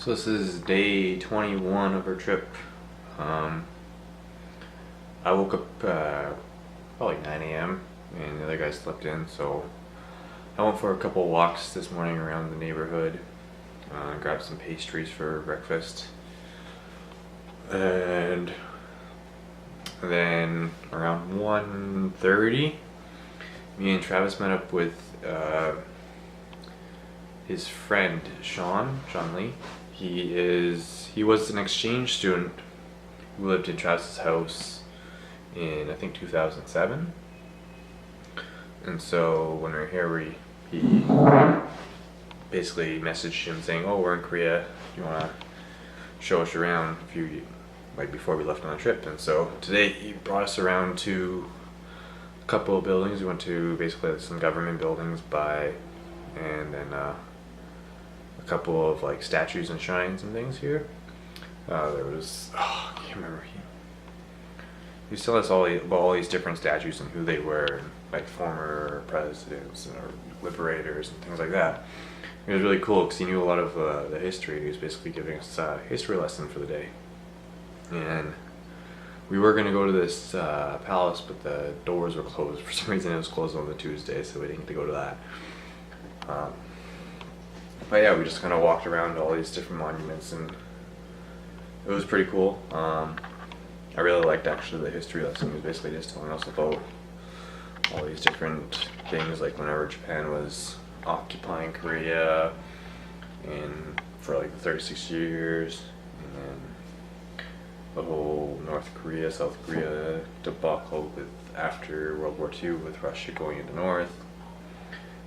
So this is day 21 of our trip. Um, I woke up about like 9 a.m. and the other guy slept in, so I went for a couple of walks this morning around the neighborhood. Grabbed some pastries for breakfast, and then around 1:30, me and Travis met up with his friend Sean Lee. He was an exchange student who lived in Travis's house in I think 2007. And so when we were here, he basically messaged him saying, "Oh, we're in Korea. You want to show us around like before we left on the trip?" And so today he brought us around to a couple of buildings. We went to basically some government buildings and then a couple of like statues and shrines and things here. There was I can't remember. He was telling us about all these different statues and who they were, like former presidents or liberators and things like that. It was really cool because he knew a lot of the history. He was basically giving us a history lesson for the day. And we were going to go to this palace, but the doors were closed. For some reason it was closed on the Tuesday, so we didn't get to go to that. But yeah, we just kind of walked around all these different monuments, and it was pretty cool. I really liked actually the history lesson. He was basically just telling us about all these different things, like whenever Japan was occupying Korea and for like 36 years, and then the whole North Korea, South Korea debacle after World War II with Russia going into North,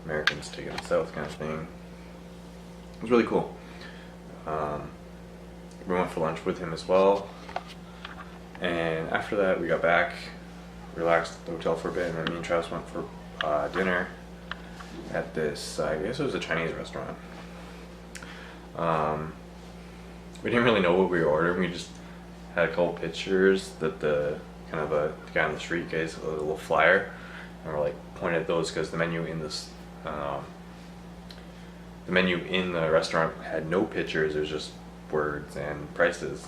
Americans taking the South kind of thing. It was really cool. We went for lunch with him as well, and after that we got back, relaxed at the hotel for a bit, and then me and Travis went for dinner at this, I guess it was a Chinese restaurant. We didn't really know what we were ordering. We just had a couple pictures that the guy on the street gave us a little flyer, and we're like pointed at those because the menu in the restaurant had no pictures. It was just words and prices.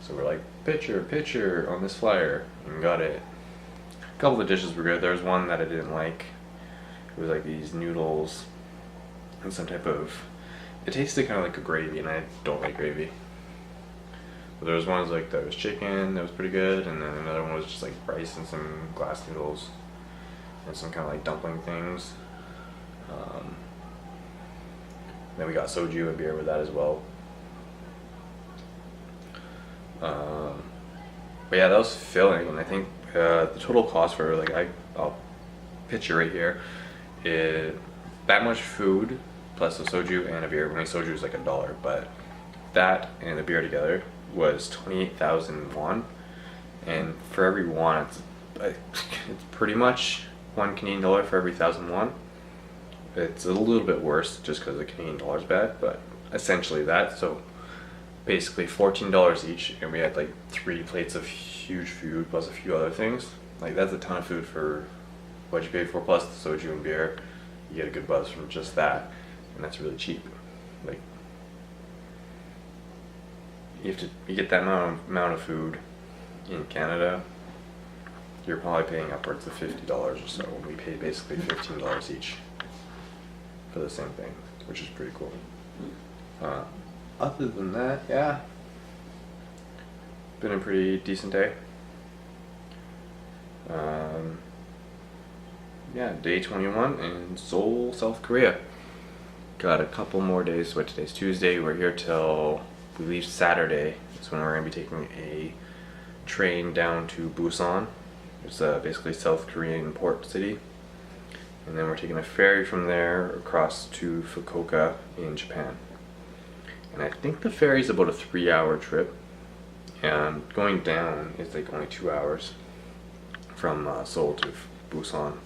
So we're like, picture on this flyer, and got it. A couple of the dishes were good. There was one that I didn't like. It was like these noodles and some type of, it tasted kind of like a gravy, and I don't like gravy. But there was ones like that was chicken that was pretty good, and then another one was just like rice and some glass noodles and some kind of like dumpling things. Then we got soju and beer with that as well. But yeah, that was filling, and I think the total cost for I'll picture right here is that much food plus a soju and a beer. When I soju is like $1, but that and the beer together was 28,000 won, and for every won it's pretty much $1 for every 1,000 won. It's a little bit worse just because the Canadian dollar is bad, but essentially that. So basically $14 each, and we had like 3 plates of huge food plus a few other things. Like that's a ton of food for what you pay for, plus the soju and beer. You get a good buzz from just that, and that's really cheap. Like you get that amount of food in Canada, you're probably paying upwards of $50 or so. And we paid basically $15 each for the same thing, which is pretty cool. Other than that, yeah, been a pretty decent day. Yeah, day 21 in Seoul, South Korea. Got a couple more days. What, today's Tuesday. We're here till we leave Saturday. That's when we're going to be taking a train down to Busan. It's basically South Korean port city. And then we're taking a ferry from there across to Fukuoka in Japan. And I think the ferry's about a 3-hour trip, and going down is like only 2 hours from Seoul to Busan.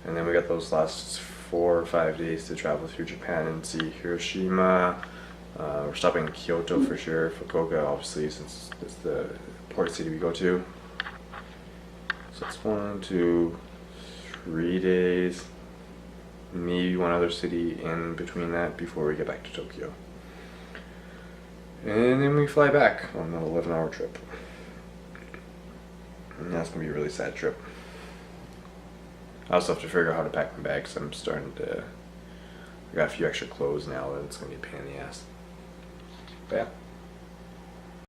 And then we got those last 4 or 5 days to travel through Japan and see Hiroshima. We're stopping in Kyoto for sure, Fukuoka obviously, since it's the port city we go to. So it's 1, 2, 3 days, maybe one other city in between that before we get back to Tokyo. And then we fly back on an 11-hour trip. And that's gonna be a really sad trip. I also have to figure out how to pack my bags. I'm starting to. I got a few extra clothes now, and it's gonna be a pain in the ass. But yeah.